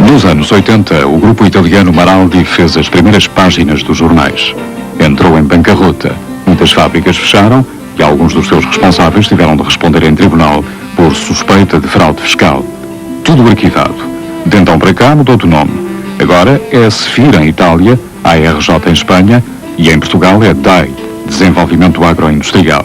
Nos anos 80, o grupo italiano Maraldi fez as primeiras páginas dos jornais. Entrou em bancarrota, muitas fábricas fecharam e alguns dos seus responsáveis tiveram de responder em tribunal por suspeita de fraude fiscal. Tudo arquivado. De então para cá mudou de nome. Agora é a Sefir em Itália, a ARJ em Espanha e em Portugal é DAI, Desenvolvimento Agroindustrial.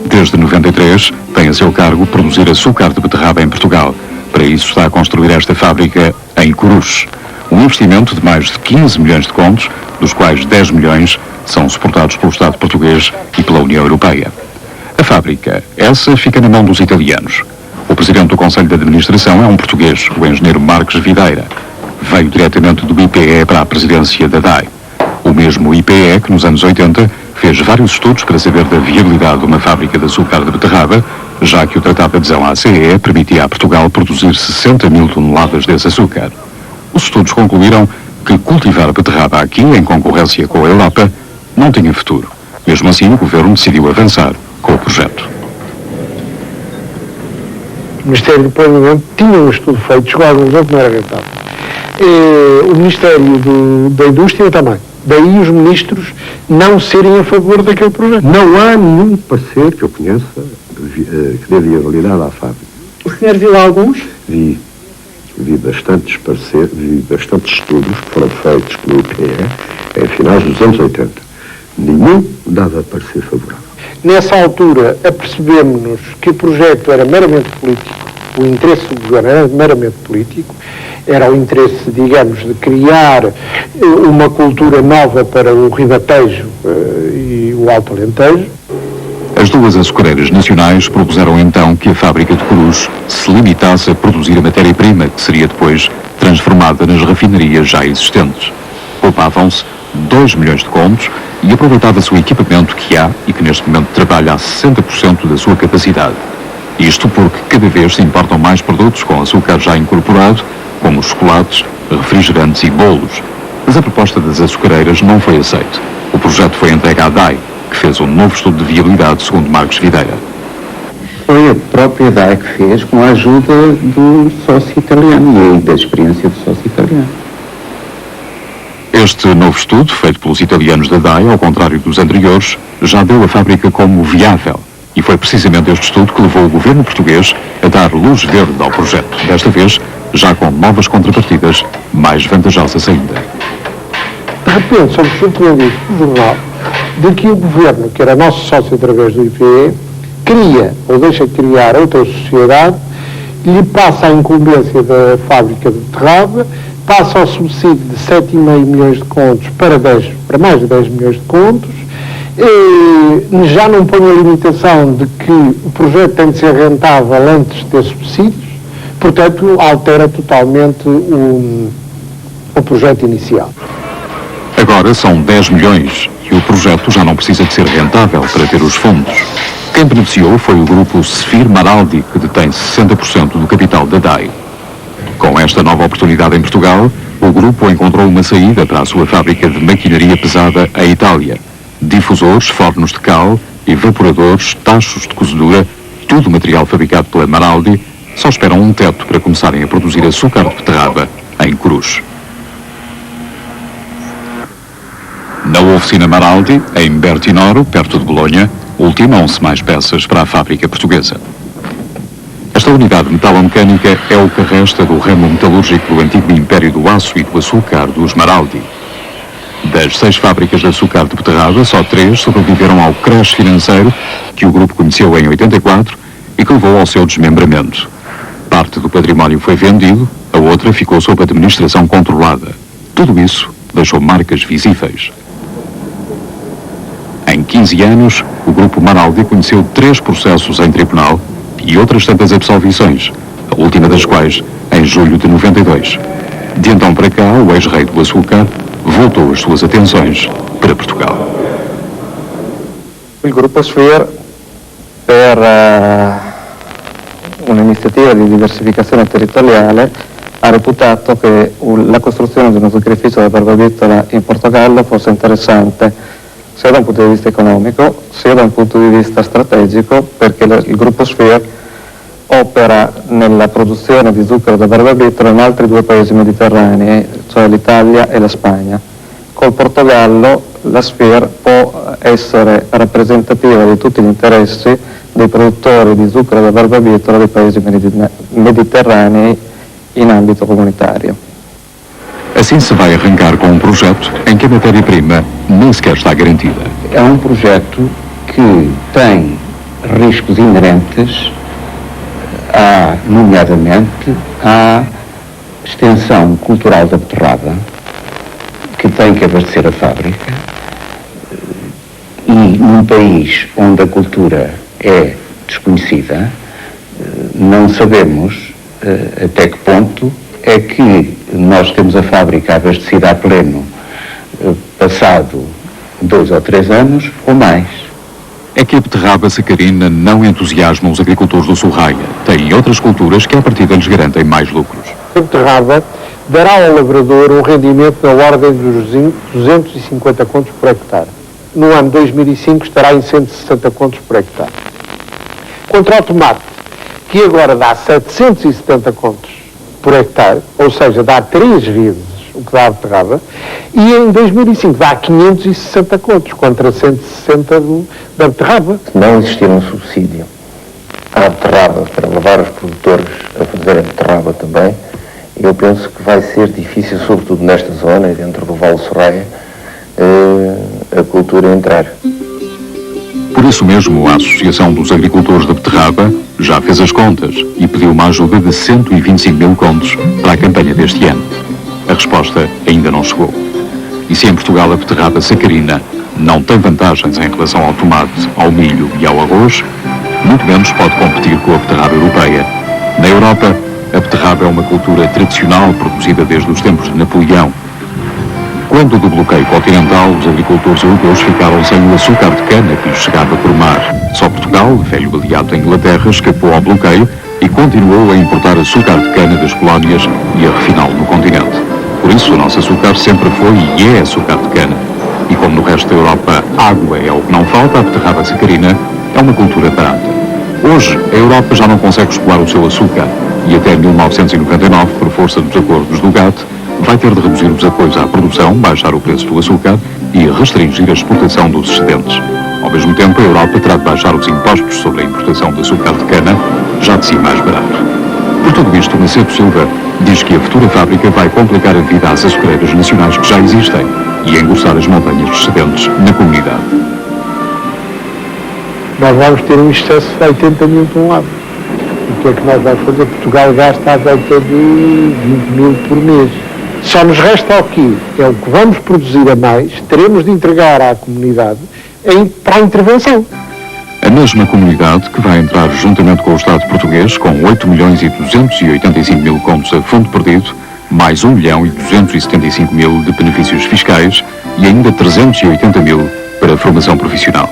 Desde 93 tem a seu cargo produzir açúcar de beterraba em Portugal. Para isso está a construir esta fábrica em Coruche. Um investimento de mais de 15 milhões de contos, dos quais 10 milhões são suportados pelo Estado português e pela União Europeia. A fábrica, essa fica na mão dos italianos. O presidente do Conselho de Administração é um português, o engenheiro Marques Videira. Veio diretamente do IPE para a presidência da DAI. O mesmo IPE que nos anos 80 fez vários estudos para saber da viabilidade de uma fábrica de açúcar de beterraba, já que o Tratado de Adesão à CE permitia a Portugal produzir 60 mil toneladas desse açúcar. Os estudos concluíram que cultivar beterraba aqui, em concorrência com a Europa, não tinha futuro. Mesmo assim, o governo decidiu avançar com o projeto. O Ministério do Planeamento tinha um estudo feito, chegou a conclusão que não era rentável. O Ministério da Indústria também. Daí os ministros não serem a favor daquele projeto. Não há nenhum parecer que eu conheça que dê viabilidade à fábrica. O senhor viu alguns? Vi bastantes pareceres, vi bastantes estudos que foram feitos pelo IPE em finais dos anos 80. Nenhum dava parecer favorável. Nessa altura, apercebemos-nos que o projeto era meramente político, o interesse do governo era meramente político, era o interesse, digamos, de criar uma cultura nova para o Ribatejo e o Alto Alentejo. As duas açucareiras nacionais propuseram então que a fábrica de Coruche se limitasse a produzir a matéria-prima que seria depois transformada nas refinarias já existentes. Poupavam-se 2 milhões de contos e aproveitava-se o equipamento que há e que neste momento trabalha a 60% da sua capacidade. Isto porque cada vez se importam mais produtos com açúcar já incorporado, como chocolates, refrigerantes e bolos. Mas a proposta das açucareiras não foi aceita. O projeto foi entregue à DAI, que fez um novo estudo de viabilidade, segundo Marques Videira. Foi a própria DAI que fez com a ajuda do sócio italiano e da experiência do sócio italiano. Este novo estudo, feito pelos italianos da DAI, ao contrário dos anteriores, já deu a fábrica como viável. E foi precisamente este estudo que levou o governo português a dar luz verde ao projeto, desta vez já com novas contrapartidas mais vantajosas ainda. De repente, somos surpreendidos no jornal de que o governo, que era nosso sócio através do IPE, cria ou deixa de criar outra sociedade, lhe passa a incumbência da fábrica de beterraba, passa ao subsídio de 7,5 milhões de contos para mais de 10 milhões de contos, já não põe a limitação de que o projeto tem de ser rentável antes de ter subsídios, portanto altera totalmente o projeto inicial. Agora são 10 milhões e o projeto já não precisa de ser rentável para ter os fundos. Quem beneficiou foi o grupo Sefir Maraldi, que detém 60% do capital da DAI. Com esta nova oportunidade em Portugal, o grupo encontrou uma saída para a sua fábrica de maquinaria pesada em Itália. Difusores, fornos de cal, evaporadores, tachos de cozedura, tudo material fabricado pela Maraldi, só esperam um teto para começarem a produzir açúcar de beterraba em Coruche. Na oficina Maraldi, em Bertinoro, perto de Bolonha, ultimam-se mais peças para a fábrica portuguesa. Esta unidade metalomecânica é o que resta do ramo metalúrgico do antigo Império do Aço e do Açúcar dos Maraldi. Das 6 fábricas de açúcar de beterraba, só 3 sobreviveram ao crash financeiro que o grupo conheceu em 84 e que levou ao seu desmembramento. Parte do património foi vendido, a outra ficou sob administração controlada. Tudo isso deixou marcas visíveis. Em 15 anos, o grupo Maraldi conheceu 3 processos em tribunal e outras tantas absolvições, a última das quais em julho de 92. De então para cá, o ex-rei do açúcar voltou as suas atenções para Portugal. Il gruppo Sefir, per un'iniziativa di diversificazione territoriale, ha reputato che la costruzione di uno sacrificio da barbabietola in Portogallo fosse interessante sia da un punto di vista economico sia da un punto di vista strategico, perché il gruppo Sphere opera nella produzione di zucchero da barbabietola in altri 2 paesi mediterranei, cioè l'Italia e la Spagna. Col Portogallo la Sphere può essere rappresentativa di tutti gli interessi dei produttori di zucchero da barbabietola dei paesi mediterranei in ambito comunitário. Assim se vai arrancar com um projeto em que a matéria-prima nem sequer está garantida. É um projeto que tem riscos inerentes, nomeadamente, à extensão cultural da beterraba, que tem que abastecer a fábrica, e num país onde a cultura é desconhecida, não sabemos até que ponto é que nós temos a fábrica abastecida a pleno passado 2 ou 3 anos ou mais. É que a beterraba sacarina não entusiasma os agricultores do Sul-Raia. Têm outras culturas que à partida lhes garantem mais lucros. A beterraba dará ao lavrador um rendimento na ordem dos 250 contos por hectare. No ano 2005 estará em 160 contos por hectare. Contra o tomate, que agora dá 770 contos por hectare, ou seja, dá 3 vezes o que dá a beterraba, e em 2005 dá 560 contos contra 160 da beterraba. Se não existir um subsídio à beterraba para levar os produtores a fazerem beterraba também, eu penso que vai ser difícil, sobretudo nesta zona e dentro do Vale Sorraia, a cultura entrar. Por isso mesmo, a Associação dos Agricultores da Beterraba já fez as contas e pediu uma ajuda de 125 mil contos para a campanha deste ano. A resposta ainda não chegou. E se em Portugal a beterraba sacarina não tem vantagens em relação ao tomate, ao milho e ao arroz, muito menos pode competir com a beterraba europeia. Na Europa, a beterraba é uma cultura tradicional produzida desde os tempos de Napoleão. Quando do bloqueio continental, os agricultores europeus ficaram sem o açúcar de cana que lhes chegava por mar. Só Portugal, velho aliado da Inglaterra, escapou ao bloqueio e continuou a importar açúcar de cana das colónias e a refiná-lo no continente. Por isso, o nosso açúcar sempre foi e é açúcar de cana. E como no resto da Europa água é o que não falta, a beterraba sacarina é uma cultura barata. Hoje, a Europa já não consegue escoar o seu açúcar e até 1999, por força dos acordos do GATT, vai ter de reduzir os apoios à produção, baixar o preço do açúcar e restringir a exportação dos excedentes. Ao mesmo tempo, a Europa terá de baixar os impostos sobre a importação de açúcar de cana, já de si mais barato. Por tudo isto, Macedo Silva diz que a futura fábrica vai complicar a vida às açucareiras nacionais que já existem e engrossar as montanhas de excedentes na comunidade. Nós vamos ter um excesso de 80 mil toneladas. O que é que nós vamos fazer? Portugal gasta à volta de 20 mil por mês. Só nos resta aqui, é o que vamos produzir a mais, teremos de entregar à comunidade para a intervenção. A mesma comunidade que vai entrar juntamente com o Estado português com 8 milhões e 285 mil contos a fundo perdido, mais 1 milhão e 275 mil de benefícios fiscais e ainda 380 mil para a formação profissional.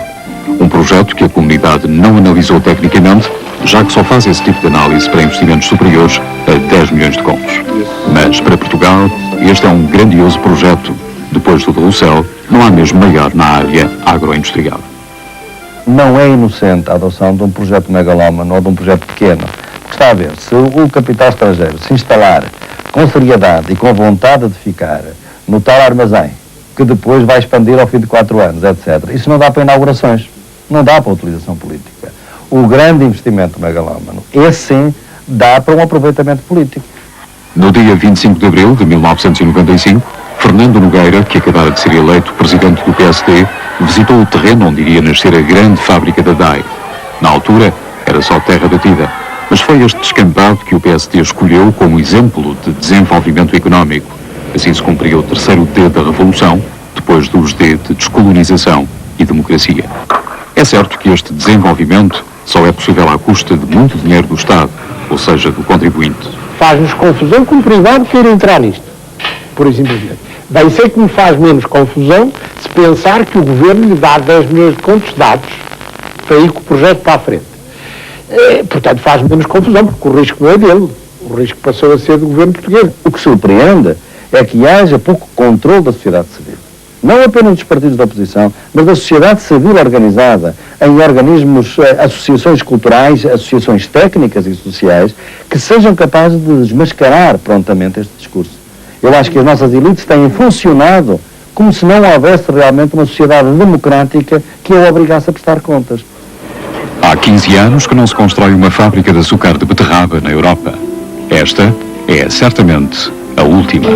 Um projeto que a comunidade não analisou tecnicamente, já que só faz esse tipo de análise para investimentos superiores a 10 milhões de contos. Mas para Portugal, este é um grandioso projeto. Depois do Rossel, não há mesmo maior na área agroindustrial. Não é inocente a adoção de um projeto megalómano ou de um projeto pequeno. Porque está a ver, se o capital estrangeiro se instalar com seriedade e com vontade de ficar no tal armazém, que depois vai expandir ao fim de 4 anos, etc., isso não dá para inaugurações, não dá para utilização política. O grande investimento megalómano, esse sim, dá para um aproveitamento político. No dia 25 de abril de 1995, Fernando Nogueira, que acabara de ser eleito presidente do PSD, visitou o terreno onde iria nascer a grande fábrica da DAI. Na altura, era só terra batida, mas foi este descampado que o PSD escolheu como exemplo de desenvolvimento económico. Assim se cumpriu o terceiro D da Revolução, depois dos D de descolonização e democracia. É certo que este desenvolvimento só é possível à custa de muito dinheiro do Estado, ou seja, do contribuinte. Faz-nos confusão que o privado queira entrar nisto, por exemplo. Bem, sei que me faz menos confusão se pensar que o Governo lhe dá 10 milhões de contos dados para ir com o projeto para a frente. Portanto, faz menos confusão, porque o risco não é dele. O risco passou a ser do governo português. O que surpreende é que haja pouco controle da sociedade civil. Não apenas dos partidos da oposição, mas da sociedade civil organizada em organismos, associações culturais, associações técnicas e sociais, que sejam capazes de desmascarar prontamente este discurso. Eu acho que as nossas elites têm funcionado como se não houvesse realmente uma sociedade democrática que a obrigasse a prestar contas. Há 15 anos que não se constrói uma fábrica de açúcar de beterraba na Europa. Esta é certamente a última.